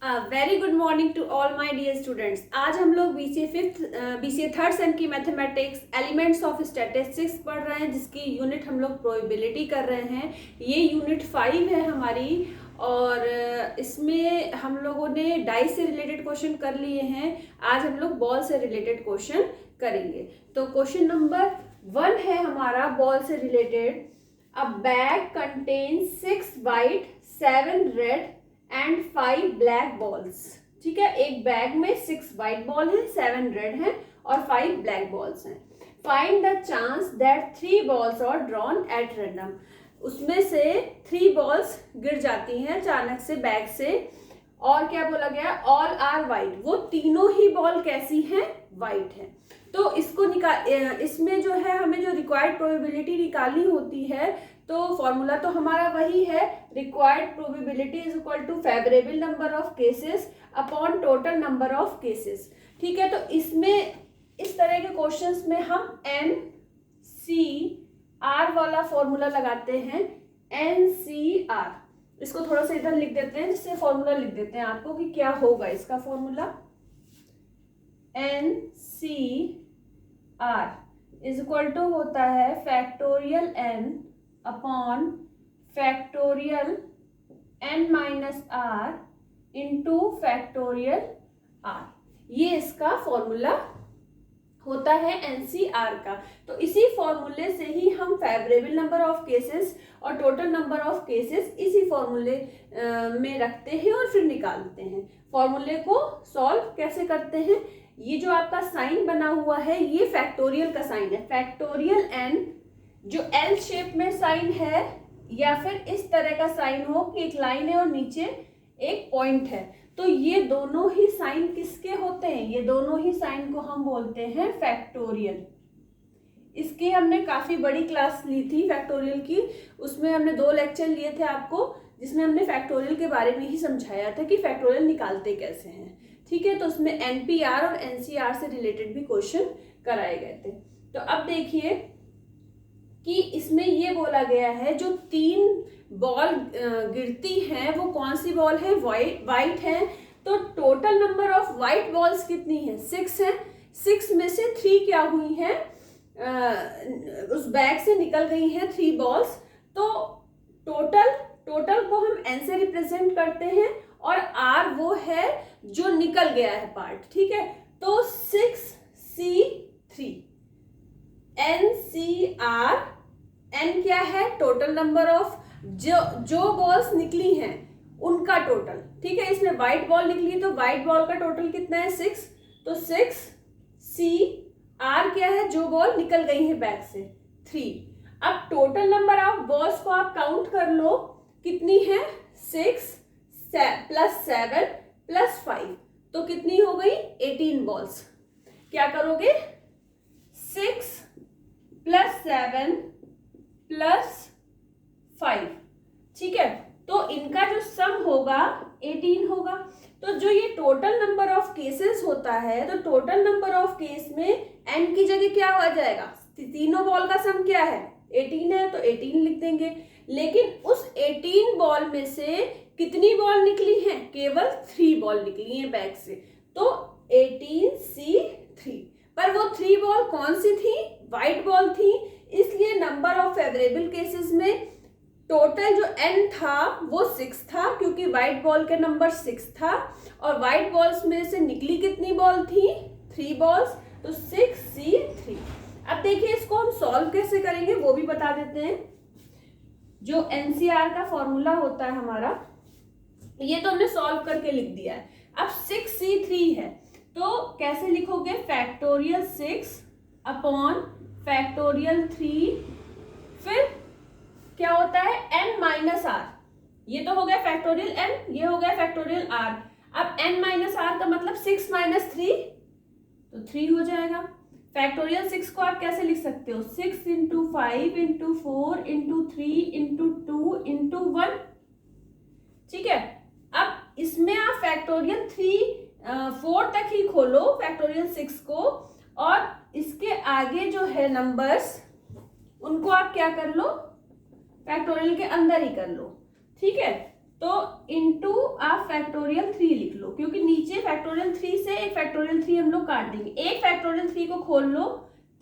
Very good morning to all my dear students. आज हम लोग बीसीए थर्ड सेम की मैथमेटिक्स एलिमेंट्स ऑफ स्टैटिस्टिक्स पढ़ रहे हैं, जिसकी यूनिट हम लोग प्रोबेबिलिटी कर रहे हैं। ये यूनिट 5 है हमारी और इसमें हम लोगों ने डाइस से रिलेटेड क्वेश्चन कर लिए हैं। आज हम लोग बॉल से रिलेटेड क्वेश्चन करेंगे। तो क्वेश्चन नंबर 1 है हमारा बॉल से related. A bag contains 6 white 7 red and 5 black balls. ठीक है, एक बैग में 6 वाइट बॉल है, 7 रेड है और 5 ब्लैक बॉल्स हैं। Find the chance that 3 balls are drawn at random. उसमें से 3 बॉल्स गिर जाती हैं अचानक से बैग से, और क्या बोला गया, ऑल आर वाइट। वो तीनों ही बॉल कैसी हैं, वाइट है। तो इसको इसमें जो है हमें जो रिक्वायर्ड प्रोबेबिलिटी निकालनी होती है, तो फॉर्मूला तो हमारा वही है, required probability is equal to favourable number of cases upon total number of cases. ठीक है, तो इसमें इस तरह के क्वेश्चंस में हम NCR वाला फॉर्मूला लगाते हैं। NCR, इसको थोड़ा सा इधर लिख देते हैं, जिससे फॉर्मूला लिख देते हैं आपको कि क्या होगा इसका formula. NCR is equal to होता है factorial N upon factorial N minus R into factorial R। ये इसका फॉर्मूला होता है NCR का। तो इसी फॉर्मूले से ही हम फेवरेबल नंबर ऑफ केसेस और टोटल नंबर ऑफ केसेस इसी फॉर्मूले में रखते हैं और फिर निकालते हैं। फॉर्मूले को सॉल्व कैसे करते हैं, ये जो आपका साइन बना हुआ है ये फैक्टोरियल का साइन है। फैक्टोरियल N जो L शेप में साइन है, या फिर इस तरह का साइन हो कि एक लाइन है और नीचे एक पॉइंट है, तो ये दोनों ही साइन किसके होते हैं, ये दोनों ही साइन को हम बोलते हैं फैक्टोरियल। इसकी हमने काफी बड़ी क्लास ली थी फैक्टोरियल की, उसमें हमने 2 लेक्चर लिए थे आपको, जिसमें हमने फैक्टोरियल के बारे में ही समझाया था कि फैक्टोरियल निकालते कैसे हैं। ठीक है, तो उसमें NPR और NCR से रिलेटेड भी क्वेश्चन कराए गए थे। तो अब देखिए कि इसमें ये बोला गया है जो 3 बॉल गिरती हैं वो कौन सी बॉल है, वाइट है। तो total number of white balls कितनी है, 6 है। 6 में से 3 क्या हुई हैं, उस बैग से निकल गई हैं 3 बॉल्स। तो टोटल को हम N से रिप्रेजेंट करते हैं और R वो है जो निकल गया है पार्ट। ठीक है, तो 6C3 NCR। N क्या है, टोटल नंबर ऑफ जो बॉल्स निकली हैं उनका टोटल। ठीक है, इसमें व्हाइट बॉल निकली तो व्हाइट बॉल का टोटल कितना है, 6। तो 6CR क्या है, जो बॉल निकल गई है बैग से, 3। अब टोटल नंबर ऑफ बॉल्स को आप काउंट कर लो कितनी है, 6 प्लस 7 प्लस 5, तो कितनी हो गई, 18 बॉल्स। क्या करोगे, 6 प्लस 7 प्लस 5। ठीक है, तो इनका जो सम होगा 18 होगा। तो जो ये टोटल नंबर ऑफ केसेस होता है, तो टोटल नंबर ऑफ केस में N की जगह क्या हो जाएगा, तीनों बॉल का सम क्या है, 18 है, तो 18 लिख देंगे। लेकिन उस 18 बॉल में से कितनी बॉल निकली हैं, केवल 3 बॉल निकली हैं बैग से, तो 18C3। पर वो 3 बॉल कौन सी थी, व्हाइट बॉल थी, इसलिए नंबर ऑफ फेवरेबल केसेस में टोटल जो N था वो 6 था, क्योंकि व्हाइट बॉल का नंबर 6 था। और व्हाइट बॉल्स में से निकली कितनी बॉल थी, 3 बॉल्स, तो 6C3। अब देखिए इसको हम सॉल्व कैसे करेंगे वो भी बता देते हैं। जो NCR का फॉर्मूला होता है हमारा, ये तो हमने सॉल्व करके लिख दिया है। अब 6C3 है, तो कैसे लिखोगे, फैक्टोरियल 6 अपॉन फैक्टोरियल 3, फिर क्या होता है N माइनस R। ये तो हो गया फैक्टोरियल N, ये हो गया फैक्टोरियल R। अब N माइनस R का मतलब 6 माइनस 3, तो 3 हो जाएगा। फैक्टोरियल 6 को आप कैसे लिख सकते हो, 6 into 5 into 4 into 3 into 2 into 1। ठीक है, अब इसमें आप फैक्टोरियल 4 तक ही खोलो फैक्टोरियल 6 को, और इसके आगे जो है नंबर्स उनको आप क्या कर लो, फैक्टोरियल के अंदर ही कर लो। ठीक है, तो इंटू आप फैक्टोरियल 3 लिख लो, क्योंकि नीचे फैक्टोरियल 3 से एक फैक्टोरियल 3 हम लोग काट देंगे। एक फैक्टोरियल 3 को खोल लो,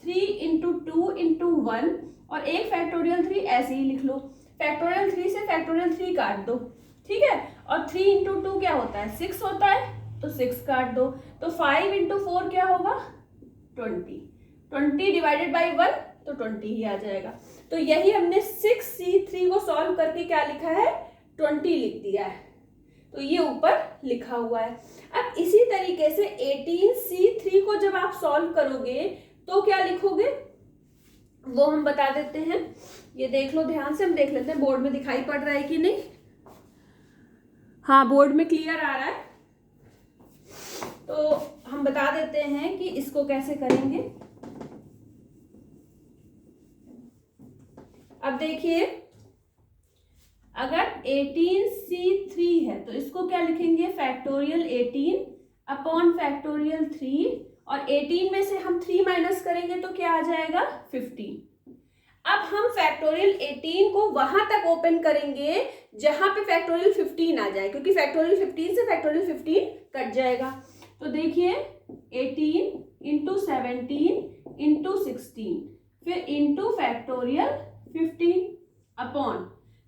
3 इंटू 2 इंटू 1, और एक फैक्टोरियल 3 ऐसे ही लिख लो। फैक्टोरियल 3 से फैक्टोरियल 3 काट दो, ठीक है। और 3 इंटू 2 क्या होता है, 6 होता है, तो 6 काट दो। तो 5 इंटू 4 क्या होगा, 20। 20 डिवाइडेड बाई 1 तो 20 ही आ जाएगा। तो यही हमने 6C3 को सॉल्व करके क्या लिखा है, 20 लिख दिया है। तो ये ऊपर लिखा हुआ है। अब इसी तरीके से 18C3 को जब आप सॉल्व करोगे तो क्या लिखोगे, वो हम बता देते हैं। ये देख लो ध्यान से, हम देख लेते हैं बोर्ड में दिखाई पड़ रहा है कि नहीं। हाँ, बोर्ड में क्लियर आ रहा है। तो हम बता देते हैं कि इसको कैसे करेंगे। अब देखिए, अगर 18C3 है तो इसको क्या लिखेंगे, फैक्टोरियल 18 अपॉन फैक्टोरियल 3, और 18 में से हम 3 माइनस करेंगे तो क्या आ जाएगा, 15। अब हम फैक्टोरियल 18 को वहां तक ओपन करेंगे जहां पे फैक्टोरियल 15 आ जाए, क्योंकि फैक्टोरियल 15 से फैक्टोरियल 15 कट जाएगा। तो देखिए 18 इंटू 17 इंटू 16, फिर इंटू फैक्टोरियल 15 अपॉन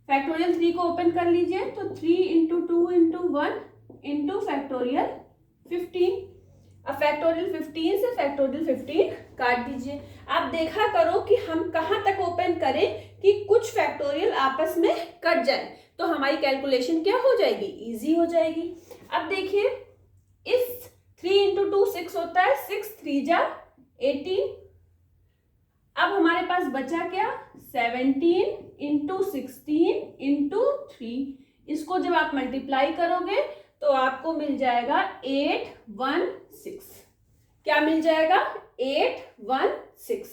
फैक्टोरियल 3 को ओपन कर लीजिए, तो 3 इंटू 2 इंटू 1 इंटू फैक्टोरियल 15। अब फैक्टोरियल 15 से फैक्टोरियल 15 काट दीजिए। आप देखा करो कि हम कहां तक ओपन करें कि कुछ फैक्टोरियल आपस में कट जाए, तो हमारी कैलकुलेशन क्या हो जाएगी, इजी हो जाएगी। अब देखिए, इस 3 इंटू 2 6 होता है, 6 3 जा 18। अब हमारे पास बचा क्या, 17 इंटू 16 इंटू 3। इसको जब आप मल्टीप्लाई करोगे तो आपको मिल जाएगा 816। क्या मिल जाएगा, 816।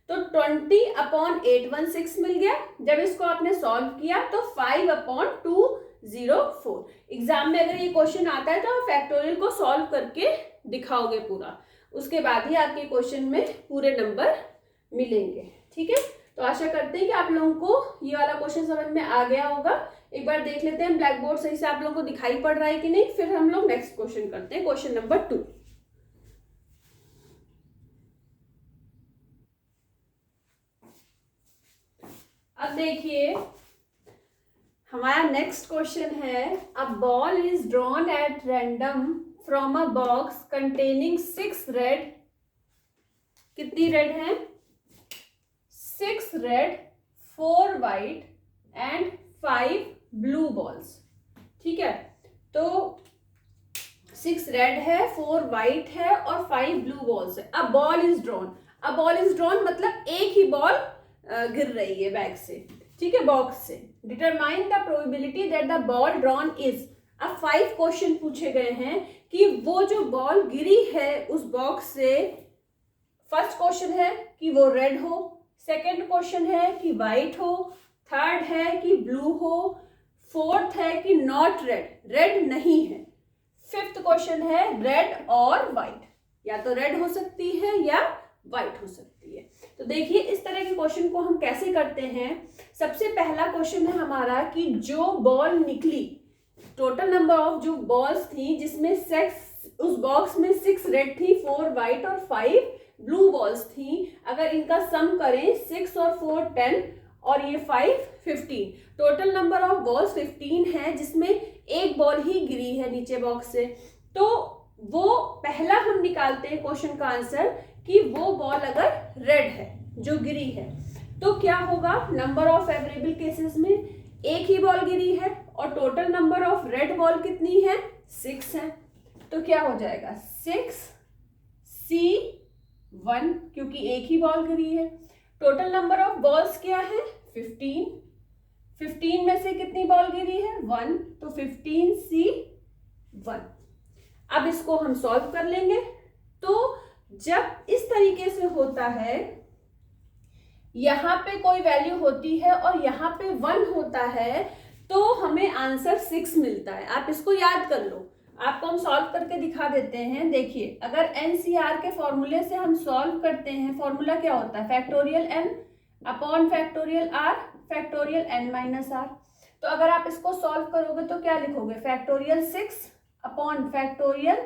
तो 20 अपॉन 816 मिल गया। जब इसको आपने सॉल्व किया तो 5 अपॉन 204। एग्जाम में अगर ये क्वेश्चन आता है तो आप फैक्टोरियल को सॉल्व करके दिखाओगे पूरा, उसके बाद ही आपके क्वेश्चन में पूरे नंबर मिलेंगे, ठीक है। तो आशा करते हैं कि आप लोगों को ये वाला क्वेश्चन समझ में आ गया होगा। एक बार देख लेते हैं ब्लैक बोर्ड सही से आप लोगों को दिखाई पड़ रहा है कि नहीं, फिर हम लोग नेक्स्ट क्वेश्चन करते हैं, क्वेश्चन नंबर 2। अब देखिए हमारा नेक्स्ट क्वेश्चन है, a ball is drawn at random from a box containing 6 red, कितनी रेड है, 6 red 4 white and 5 blue balls, ठीक है। तो 6 रेड है, 4 वाइट है और 5 ब्लू बॉल्स है। अब बॉल इज ड्रॉन, अब बॉल इज ड्रॉन मतलब एक ही बॉल गिर रही है बैग से, ठीक है, बॉक्स से। Determine the probability that the ball drawn is. अब 5 क्वेश्चन पूछे गए हैं कि वो जो बॉल गिरी है उस बॉक्स से, फर्स्ट क्वेश्चन है कि वो रेड हो, सेकंड क्वेश्चन है कि वाइट हो, थर्ड है कि ब्लू हो, फोर्थ है कि नॉट रेड, रेड नहीं है, फिफ्थ क्वेश्चन है रेड और वाइट, या तो रेड हो सकती है या वाइट हो सकती है। तो देखिए इस तरह के क्वेश्चन को हम कैसे करते हैं। सबसे पहला क्वेश्चन है हमारा कि जो बॉल निकली, टोटल नंबर ऑफ जो बॉल्स थी जिसमें उस बॉक्स में 6 रेड थी, 4 वाइट और 5 ब्लू बॉल्स थी, अगर इनका सम करें 6 और 4 10 और ये 5 15, टोटल नंबर ऑफ बॉल्स 15 है, जिसमें एक बॉल ही गिरी है नीचे बॉक्स से। तो वो पहला हम निकालते हैं क्वेश्चन का आंसर कि वो बॉल अगर रेड है जो गिरी है तो क्या होगा, नंबर ऑफ फेवरेबल केसेस में एक ही बॉल गिरी है और total number of red ball कितनी है, 6 है। तो क्या हो जाएगा 6C1, क्योंकि एक ही बॉल गिरी है। टोटल नंबर ऑफ बॉल्स क्या है 15, 15 में से कितनी बॉल गिरी है 1, तो 15C1। अब इसको हम सॉल्व कर लेंगे। तो जब इस तरीके से होता है, यहां पे कोई वैल्यू होती है और यहाँ पे 1 होता है, तो हमें आंसर 6 मिलता है। आप इसको याद कर लो, आपको हम सॉल्व करके दिखा देते हैं। देखिए अगर NCR के फॉर्मूले से हम सॉल्व करते हैं, फॉर्मूला क्या होता है, factorial n upon factorial r factorial n minus r। तो तो अगर आप इसको सॉल्व करोगे तो क्या लिखोगे, फैक्टोरियल 6 अपॉन फैक्टोरियल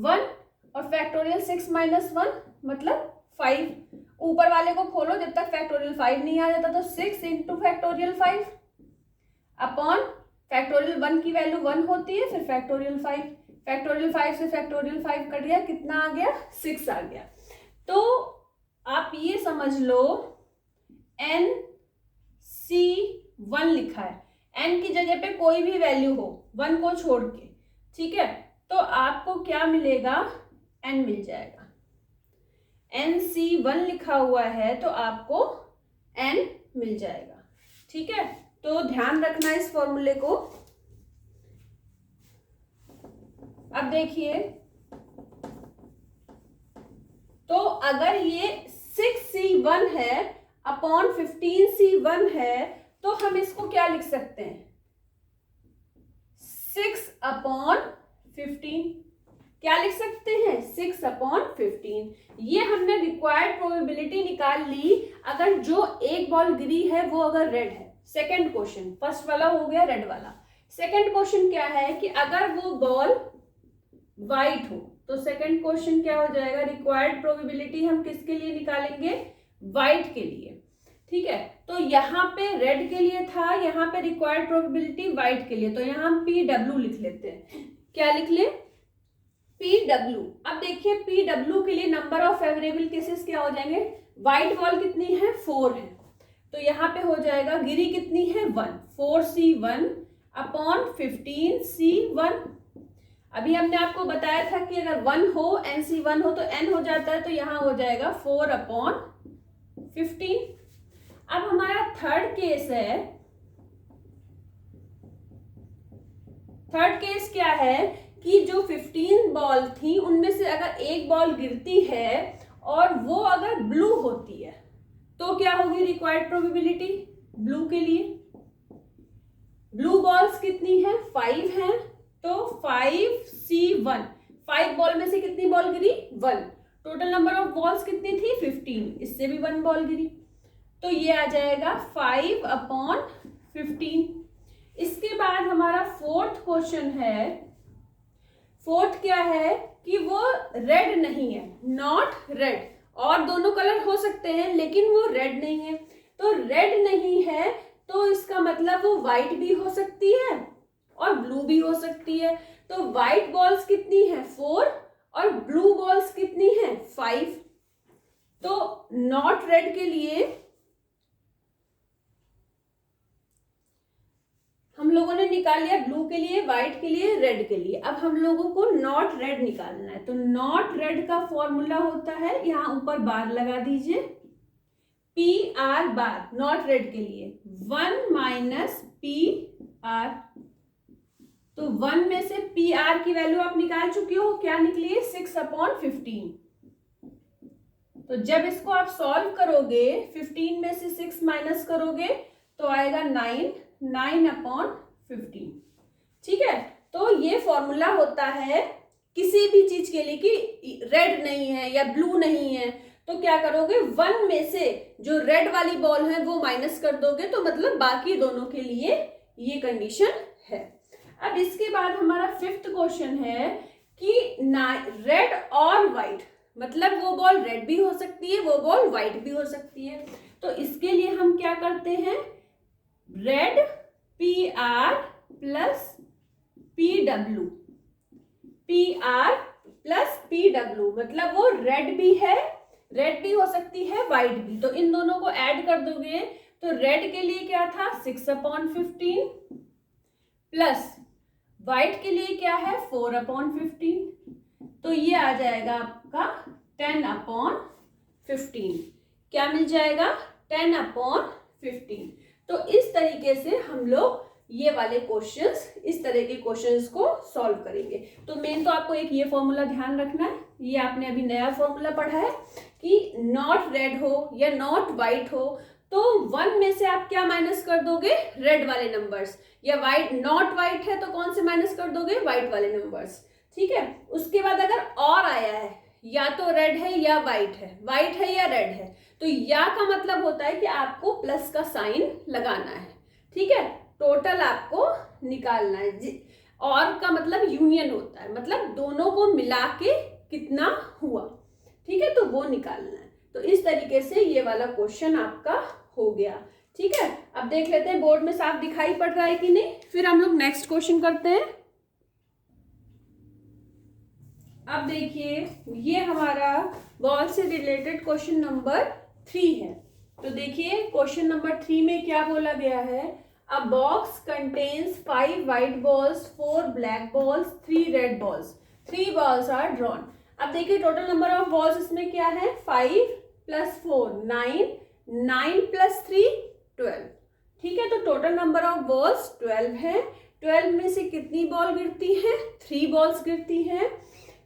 1 और फैक्टोरियल 6 माइनस 1 मतलब 5। ऊपर वाले को खोलो जब तक फैक्टोरियल 5 नहीं आ जाता, तो 6 इंटू फैक्टोरियल 5 अपॉन फैक्टोरियल 1 की वैल्यू 1 होती है, फिर फैक्टोरियल 5, फैक्टोरियल 5 से फैक्टोरियल 5 कट गया, कितना आ गया, 6 आ गया। तो आप ये समझ लो NC1 लिखा है, n की जगह पे कोई भी वैल्यू हो 1 को छोड़ के, ठीक है, तो आपको क्या मिलेगा, n मिल जाएगा। NC1 लिखा हुआ है तो आपको n मिल जाएगा, ठीक है। तो ध्यान रखना इस फॉर्मूले को। अब देखिए, तो अगर ये 6C1 है अपॉन 15C1 है तो हम इसको क्या लिख सकते हैं, 6 अपॉन 15, क्या लिख सकते हैं, 6 अपॉन 15। ये हमने रिक्वायर्ड प्रोबेबिलिटी निकाल ली अगर जो एक बॉल गिरी है वो अगर रेड है। सेकंड क्वेश्चन, फर्स्ट वाला हो गया रेड वाला। सेकंड क्वेश्चन क्या है कि अगर वो बॉल वाइट हो, तो सेकंड क्वेश्चन क्या हो जाएगा, रिक्वायर्ड प्रोबेबिलिटी हम किसके लिए निकालेंगे, वाइट के लिए, ठीक है। तो यहाँ पे रेड के लिए था, यहाँ पे रिक्वायर्ड प्रोबेबिलिटी वाइट के लिए, तो यहाँ हम PW लिख लेते हैं। क्या लिख ले, PW। अब देखिए PW के लिए नंबर ऑफ फेवरेबल केसेस क्या हो जाएंगे, व्हाइट बॉल कितनी है, 4 है, तो यहाँ पे हो जाएगा गिरी कितनी है, 1, 4C1 अपॉन 15C1। अभी हमने आपको बताया था कि अगर 1 हो, NC1 हो तो n हो जाता है, तो यहाँ हो जाएगा 4 अपॉन 15। अब हमारा थर्ड केस है, थर्ड केस क्या है कि जो 15 बॉल थी उनमें से अगर एक बॉल गिरती है और वो अगर ब्लू होती है तो क्या होगी रिक्वायर्ड प्रोबेबिलिटी ब्लू के लिए। ब्लू बॉल्स कितनी है, 5 है, तो 5C1, 5 बॉल में से कितनी ball Giri, 1, total number of balls कितनी थी, 15, इससे भी 1 बॉल गिरी, तो ये आ जाएगा 5 अपॉन 15। इसके बाद हमारा फोर्थ क्वेश्चन है, फोर्थ क्या है कि वो रेड नहीं है, नॉट रेड, और दोनों कलर हो सकते हैं लेकिन वो रेड नहीं है। तो रेड नहीं है तो इसका मतलब वो व्हाइट भी हो सकती है और ब्लू भी हो सकती है। तो व्हाइट बॉल्स कितनी है, 4, और ब्लू बॉल्स कितनी है, 5। तो नॉट रेड के लिए हम लोगों ने निकाल लिया, ब्लू के लिए, व्हाइट के लिए, रेड के लिए। अब हम लोगों को नॉट रेड निकालना है, तो नॉट रेड का फॉर्मूला होता है, यहां ऊपर बार लगा दीजिए, PR बार, नॉट रेड के लिए 1 माइनस PR। तो 1 में से PR की वैल्यू आप निकाल चुके हो, क्या निकली है, 6 अपॉन 15। तो जब इसको आप सॉल्व करोगे, 15 में से 6 माइनस करोगे तो आएगा 9 अपॉन 15, ठीक है। तो ये फॉर्मूला होता है किसी भी चीज के लिए कि रेड नहीं है या ब्लू नहीं है, तो क्या करोगे, 1 में से जो रेड वाली बॉल है वो माइनस कर दोगे, तो मतलब बाकी दोनों के लिए ये कंडीशन है। अब इसके बाद हमारा फिफ्थ क्वेश्चन है कि रेड और व्हाइट, मतलब वो बॉल रेड भी हो सकती है, वो बॉल व्हाइट भी हो सकती है। तो इसके लिए हम क्या करते हैं, red PR plus PW, PR plus PW, मतलब वो रेड भी है, रेड भी हो सकती है, व्हाइट भी। तो इन दोनों को ऐड कर दोगे तो रेड के लिए क्या था, 6 अपॉन 15, प्लस व्हाइट के लिए क्या है, 4 अपॉन 15, तो ये आ जाएगा आपका 10 अपॉन 15। क्या मिल जाएगा, 10 अपॉन 15। तो इस तरीके से हम लोग ये वाले क्वेश्चंस, इस तरह के क्वेश्चंस को सॉल्व करेंगे। तो मेन तो आपको एक ये फॉर्मूला ध्यान रखना है, ये आपने अभी नया फॉर्मूला पढ़ा है कि नॉट रेड हो या नॉट व्हाइट हो तो 1 में से आप क्या माइनस कर दोगे, रेड वाले नंबर्स, या व्हाइट, नॉट व्हाइट है तो कौन से माइनस कर दोगे, व्हाइट वाले नंबर्स, ठीक है। उसके बाद अगर और आया है, या तो रेड है या व्हाइट है, व्हाइट है या रेड है, तो या का मतलब होता है कि आपको प्लस का साइन लगाना है, ठीक है। टोटल आपको निकालना है। और का मतलब यूनियन होता है, मतलब दोनों को मिला के कितना हुआ, ठीक है, तो वो निकालना है। तो इस तरीके से ये वाला क्वेश्चन आपका हो गया, ठीक है। अब देख लेते हैं बोर्ड में साफ दिखाई पड़ रहा है कि नहीं, फिर हम लोग नेक्स्ट क्वेश्चन करते हैं। अब देखिए ये हमारा बॉल से रिलेटेड क्वेश्चन नंबर 3 है। तो देखिए क्वेश्चन नंबर 3 में क्या बोला गया है, a box contains 5 white balls, 4 black balls, 3 red balls, 3 balls are drawn. अब देखिए टोटल नंबर ऑफ बॉल्स इसमें क्या है, 5 + 4 9, 9 + 3 12, ठीक है। तो टोटल नंबर ऑफ बॉल्स 12 है। 12 में से कितनी बॉल गिरती हैं, 3 बॉल्स गिरती हैं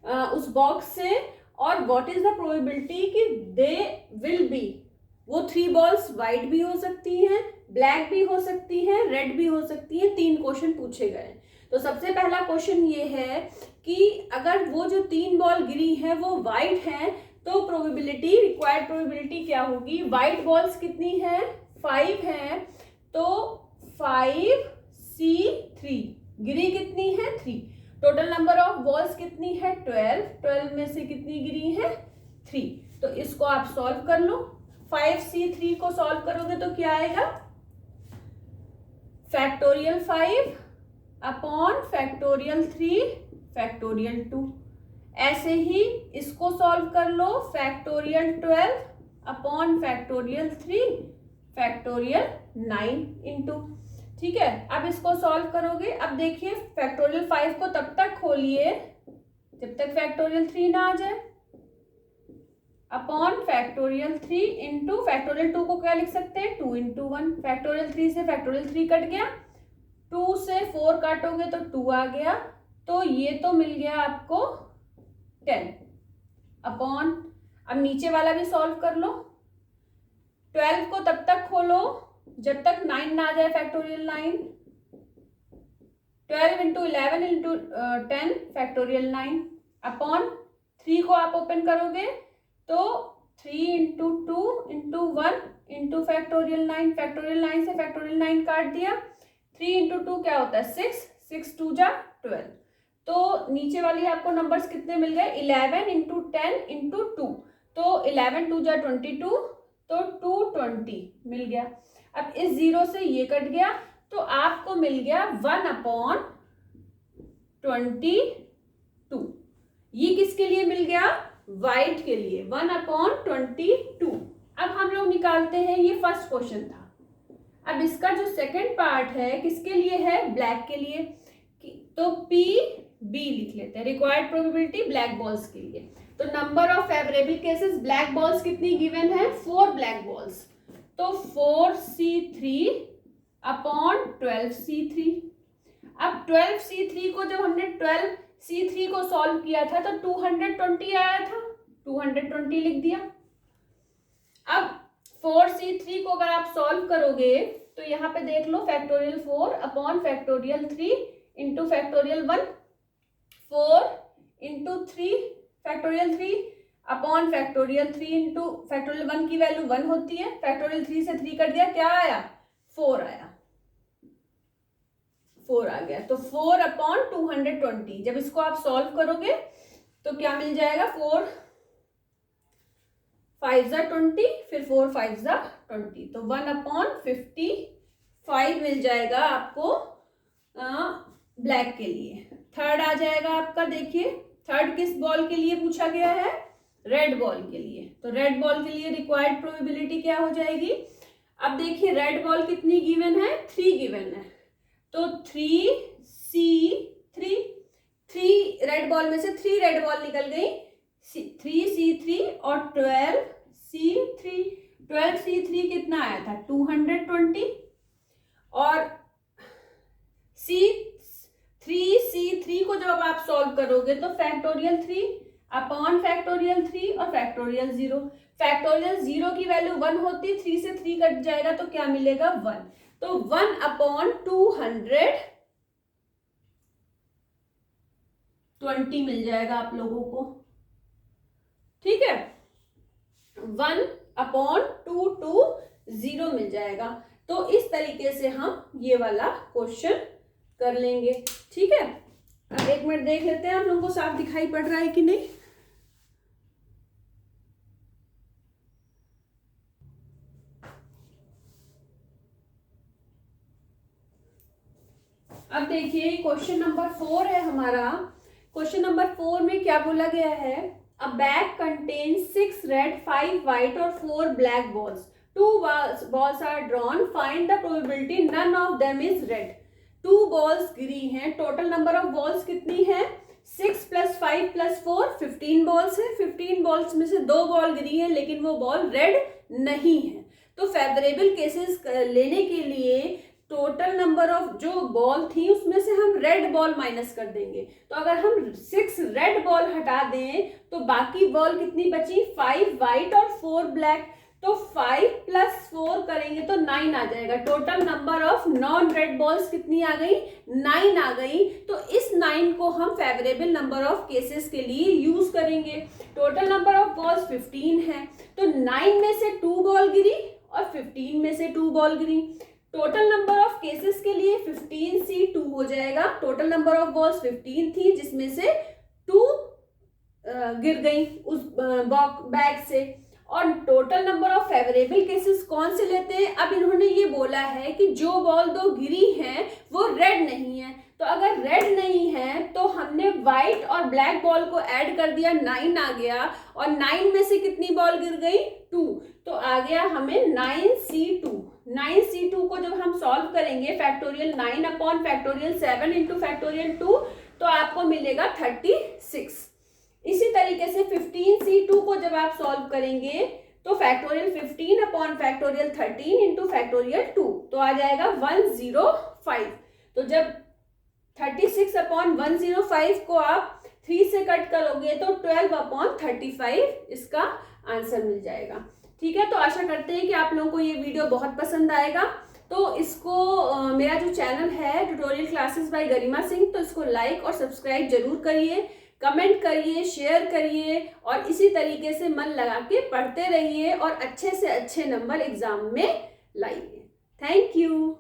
उस बॉक्स से। और व्हाट इज द प्रोबेबिलिटी कि दे विल बी, वो 3 बॉल्स व्हाइट भी हो सकती हैं, ब्लैक भी हो सकती हैं, रेड भी हो सकती हैं। 3 क्वेश्चन पूछे गए। तो सबसे पहला क्वेश्चन ये है कि अगर वो जो 3 बॉल गिरी है वो व्हाइट है, तो प्रोबेबिलिटी, रिक्वायर्ड प्रोबेबिलिटी क्या होगी, व्हाइट बॉल्स कितनी है, 5 है, तो 5C3, गिरी कितनी है, 3। टोटल नंबर ऑफ बॉल्स कितनी है, 12, 12 में से कितनी गिरी है, 3। तो इसको आप सॉल्व कर लो। 5C3 को सॉल्व करोगे तो क्या आएगा, फैक्टोरियल 5 अपॉन फैक्टोरियल 3 फैक्टोरियल 2। ऐसे ही इसको सॉल्व कर लो, factorial 12 upon factorial 3 factorial 9 into, ठीक है। अब इसको सॉल्व करोगे, अब देखिए फैक्टोरियल 5 को तब तक खोलिए जब तक फैक्टोरियल 3 ना आ जाए, अपॉन फैक्टोरियल 3 इंटू फैक्टोरियल 2 को क्या लिख सकते हैं, 2 × 1। फैक्टोरियल 3 से फैक्टोरियल 3 कट गया, 2 से 4 काटोगे तो 2 आ गया, तो ये तो मिल गया आपको 10 अपॉन, अब नीचे वाला भी सॉल्व कर लो। 12 को तब तक खोलो जब तक 9 ना आ जाए, फैक्टोरियल 9, 12 × 11 × 10 फैक्टोरियल 9 अपॉन 3 को आप ओपन करोगे तो 3 × 2 × 1 इंटू फैक्टोरियल 9, फैक्टोरियल 9 से फैक्टोरियल 9 काट दिया, 3 × 2 क्या होता है, 6, 6 2 जा 12। तो नीचे वाली आपको नंबर्स कितने मिल गए, 11 × 10 × 2, तो 11 2 जा 22, तो 220 मिल गया। अब इस 0 से ये कट गया, तो आपको मिल गया 1/22। ये किसके लिए मिल गया, वाइट के लिए, 1/22। अब हम लोग निकालते हैं, ये फर्स्ट क्वेश्चन था। अब इसका जो सेकंड पार्ट है किसके लिए है, ब्लैक के लिए, तो PB लिख लेते हैं, रिक्वायर्ड प्रोबेबिलिटी ब्लैक बॉल्स के लिए। तो number of favourable cases black balls कितनी गिवन है, 4 ब्लैक बॉल्स, तो 4C3 अपॉन 12C3। अब 12C3 को जब हमने 12C3 को सॉल्व किया था तो 220 आया था, 220 लिख दिया। अब 4C3 को अगर आप सॉल्व करोगे तो यहाँ पे देख लो, factorial 4 upon factorial 3 into factorial 1, 4 × 3 factorial 3 upon factorial 3 into factorial 1 की वैल्यू 1 होती है, फैक्टोरियल 3 से 3 कट गया, क्या आया, 4 आया, 4 आ गया। तो 4/220, जब इसको आप सॉल्व करोगे तो क्या मिल जाएगा, 4 5 जा 20, फिर 4 5 जा 20, तो 1/55 मिल जाएगा आपको ब्लैक के लिए। थर्ड आ जाएगा आपका, देखिए थर्ड किस बॉल के लिए पूछा गया है, रेड बॉल के लिए। तो रेड बॉल के लिए रिक्वायर्ड प्रोबेबिलिटी क्या हो जाएगी, अब देखिए रेड बॉल कितनी गिवन है, 3 गिवन है, तो 3C3, 3 रेड बॉल में से 3 रेड बॉल निकल गई, 3C3 और 12C3, 12C3 कितना आया था, 220, और 3C3 को जब आप सॉल्व करोगे तो फैक्टोरियल 3 अपॉन फैक्टोरियल 3 और फैक्टोरियल 0, फैक्टोरियल 0 की वैल्यू 1 होती, 3 से 3 कट जाएगा तो क्या मिलेगा, 1, तो 1/220 मिल जाएगा आप लोगों को, ठीक है, 1/220 मिल जाएगा। तो इस तरीके से हम ये वाला क्वेश्चन कर लेंगे। ठीक है, अब एक मिनट देख लेते हैं आप लोगों को साफ दिखाई पड़ रहा है कि नहीं। अब देखिए क्वेश्चन नंबर 4 है हमारा। क्वेश्चन नंबर 4 में क्या बोला गया है, अ बैग कंटेन्स 6 रेड 5 व्हाइट और 4 black balls, 2 balls are drawn, find the probability none of them is red। 2 balls गिरी हैं, टोटल नंबर ऑफ बॉल्स कितनी है, 6 + 5 + 4 15 बॉल्स है। 15 बॉल्स में से 2 बॉल गिरी है लेकिन वो बॉल रेड नहीं है। तो फेवरेबल केसेस लेने के लिए टोटल नंबर ऑफ जो बॉल थी उसमें से हम रेड बॉल माइनस कर देंगे। तो अगर हम 6 रेड बॉल हटा दें तो बाकी बॉल कितनी बची, 5 व्हाइट और 4 ब्लैक। तो 5 + 4 करेंगे तो 9 आ जाएगा। Total number of non red balls कितनी आ गई, 9 आ गई। तो इस 9 को हम फेवरेबल नंबर ऑफ केसेस के लिए यूज करेंगे। टोटल नंबर ऑफ बॉल्स 15 है, तो 9 में से 2 बॉल गिरी और 15 में से 2 ball Giri. Total number of cases के लिए 15C2 हो जाएगा। टोटल नंबर ऑफ बॉल्स 15 थी जिसमें से 2 गिर गई उस बैग से। और total number of favourable cases कौन से लेते हैं, अब इन्होंने ये बोला है कि जो बॉल 2 गिरी हैं वो रेड नहीं है। तो अगर रेड नहीं है तो हमने व्हाइट और ब्लैक बॉल को ऐड कर दिया, 9 आ गया। और 9 में से कितनी बॉल गिर गई, 2। तो आ गया हमें 9C2। 9C2 को जब हम सॉल्व करेंगे फैक्टोरियल 9/7 इंटू फैक्टोरियल 2 तो आपको मिलेगा 36। इसी तरीके से 15C2 को जब आप सॉल्व करेंगे तो फैक्टोरियल 15/13 इंटू फैक्टोरियल 2 तो आ जाएगा 105। तो जब 36/105 को आप 3 से कट करोगे तो 12/35 इसका आंसर मिल जाएगा। ठीक है, तो आशा करते हैं कि आप लोगों को ये वीडियो बहुत पसंद आएगा। तो इसको मेरा जो चैनल है tutorial classes bye Garima Singh, तो इसको लाइक और सब्सक्राइब जरूर करिए, कमेंट करिए, शेयर करिए और इसी तरीके से मन लगा के पढ़ते रहिए और अच्छे से अच्छे नंबर एग्जाम में लाइए। Thank you.